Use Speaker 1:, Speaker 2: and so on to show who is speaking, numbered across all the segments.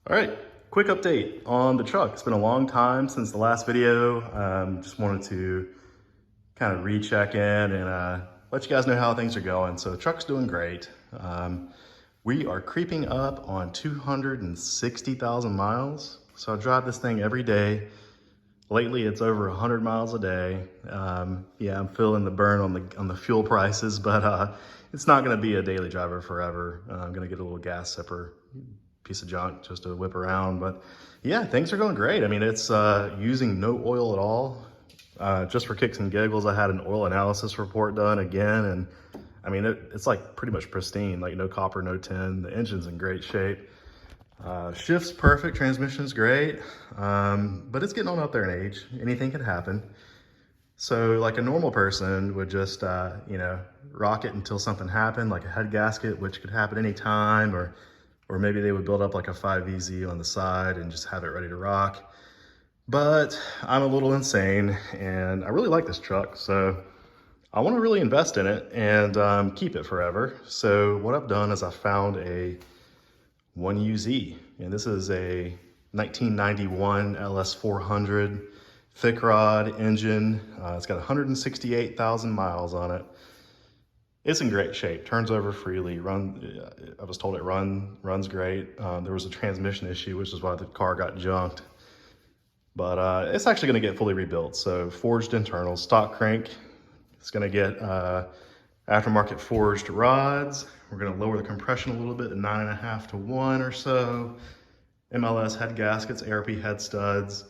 Speaker 1: All right, quick update on the truck. It's been a long time since the last video. Just wanted to kind of recheck in and let you guys know how things are going. So the truck's doing great. We are creeping up on 260,000 miles. So I drive this thing every day. Lately, it's over 100 miles a day. Yeah, I'm feeling the burn on the fuel prices, but it's not going to be a daily driver forever. I'm going to get a little gas sipper piece of junk just to whip around. But yeah, things are going great. I mean, it's using no oil at all. Just for kicks and giggles, I had an oil analysis report done again, and I mean, it's like pretty much pristine, like no copper, no tin. The engine's in great shape. Shift's perfect, transmission's great, but it's getting on up there in age. Anything can happen. So like a normal person would just, rock it until something happened, like a head gasket, which could happen anytime, or maybe they would build up like a 5VZ on the side and just have it ready to rock. But I'm a little insane and I really like this truck, so I want to really invest in it and keep it forever. So what I've done is I found a 1UZ, and this is a 1991 LS400 thick rod engine. It's got 168,000 miles on it. It's in great shape, turns over freely, I was told it runs great. There was a transmission issue, which is why the car got junked. But it's actually gonna get fully rebuilt. So forged internals, stock crank. It's gonna get aftermarket forged rods. We're gonna lower the compression a little bit to 9.5 to 1 or so. MLS head gaskets, ARP head studs,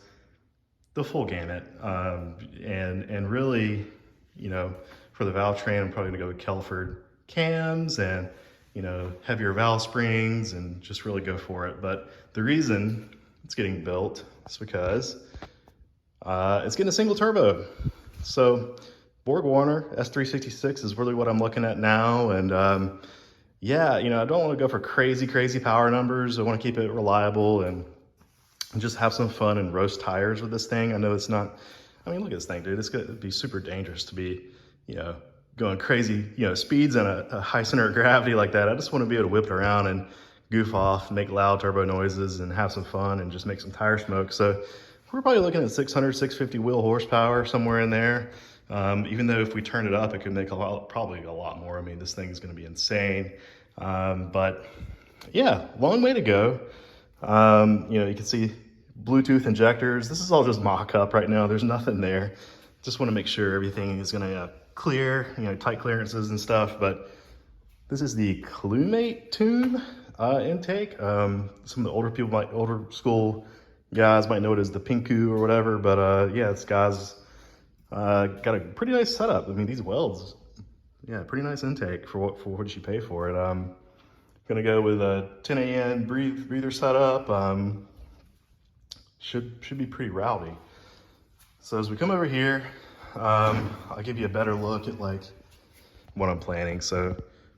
Speaker 1: the full gamut. And really, for the valve train, I'm probably gonna go with Kelford cams and, heavier valve springs and just really go for it. But the reason it's getting built is because it's getting a single turbo. So BorgWarner S366 is really what I'm looking at now. And yeah, I don't want to go for crazy power numbers. I want to keep it reliable and just have some fun and roast tires with this thing. I know it's not, look at this thing, dude. It's going to be super dangerous to be, going crazy, speeds and a high center of gravity like that. I just want to be able to whip it around and goof off, make loud turbo noises and have some fun and just make some tire smoke. So we're probably looking at 600, 650 wheel horsepower, somewhere in there. Even though if we turn it up, it could make probably a lot more. I mean, this thing is going to be insane. But yeah, long way to go. You can see Bluetooth injectors. This is all just mock-up right now. There's nothing there. Just want to make sure everything is going to clear, tight clearances and stuff. But this is the Cluemate tune intake. Some of the older school guys might know it as the Pinku or whatever. But yeah, this guy's got a pretty nice setup. I mean, these welds, yeah, pretty nice intake for what you pay for it. Gonna go with a 10 AN breather setup. Should be pretty rowdy. So as we come over here, I'll give you a better look at like what I'm planning. So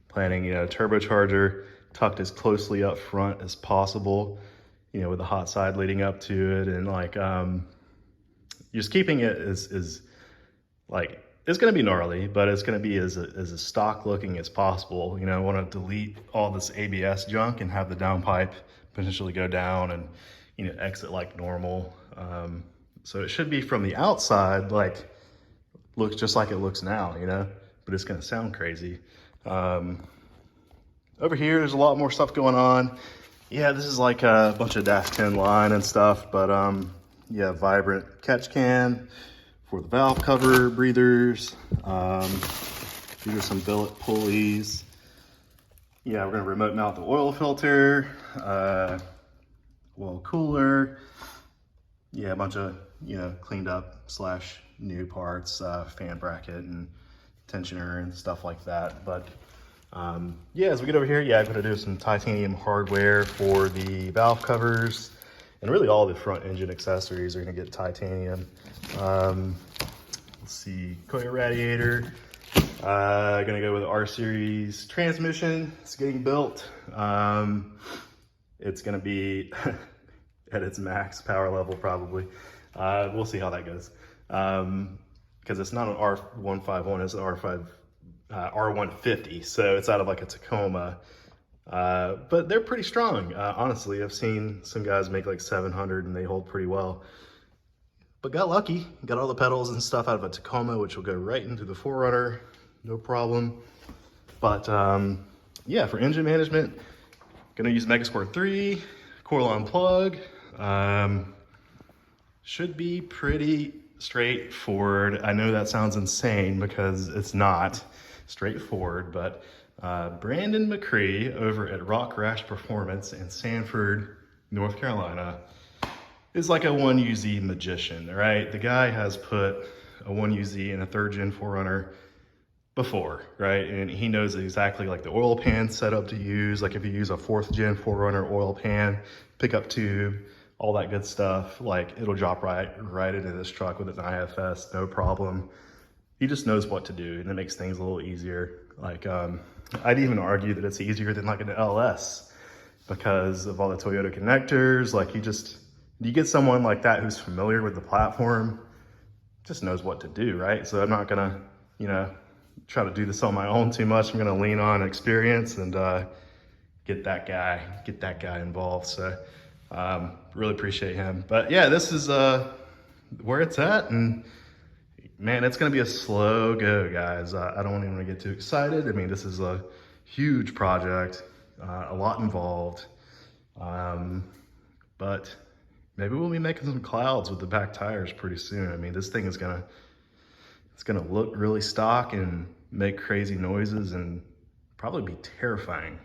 Speaker 1: planning, turbocharger tucked as closely up front as possible, with the hot side leading up to it, and like just keeping it as like, it's going to be gnarly, but it's going to be as stock looking as possible. I want to delete all this ABS junk and have the downpipe potentially go down and, exit like normal. So it should be from the outside, like, looks just like it looks now, but it's going to sound crazy. Over here, there's a lot more stuff going on. Yeah, this is like a bunch of Dash 10 line and stuff, but yeah, vibrant catch can for the valve cover breathers. These are some billet pulleys. Yeah, we're gonna remote mount the oil filter, oil cooler. Yeah, a bunch of, cleaned up / new parts, fan bracket and tensioner and stuff like that. But yeah, as we get over here, yeah, I'm gonna do some titanium hardware for the valve covers, and really all the front engine accessories are gonna get titanium. Let's see, coil radiator. Gonna go with the R series transmission. It's getting built. It's gonna be at its max power level probably. We'll see how that goes. Because it's not an R151, it's an R150. So it's out of like a Tacoma But they're pretty strong. Honestly, I've seen some guys make like 700 and they hold pretty well. But got lucky, got all the pedals and stuff out of a Tacoma, which will go right into the 4Runner, no problem. But yeah, for engine management, gonna use Megasport 3, coil on plug. Should be pretty straightforward. I know that sounds insane because it's not straightforward, but Brandon McCree over at Rock Rash Performance in Sanford, North Carolina, is like a 1UZ magician, right? The guy has put a 1UZ in a 3rd gen 4Runner before, right? And he knows exactly like the oil pan setup to use. Like if you use a 4th gen 4Runner oil pan, pickup tube, all that good stuff, like it'll drop right into this truck with an IFS, no problem. He just knows what to do, and it makes things a little easier. Like I'd even argue that it's easier than like an LS because of all the Toyota connectors. Like you get someone like that who's familiar with the platform, just knows what to do, right? So I'm not gonna, try to do this on my own too much. I'm gonna lean on experience and get that guy involved. So really appreciate him. But yeah, this is where it's at, and man, it's gonna be a slow go, guys. I don't even want to get too excited. I mean, this is a huge project, a lot involved, but maybe we'll be making some clouds with the back tires pretty soon. I mean, this thing is gonna look really stock and make crazy noises and probably be terrifying.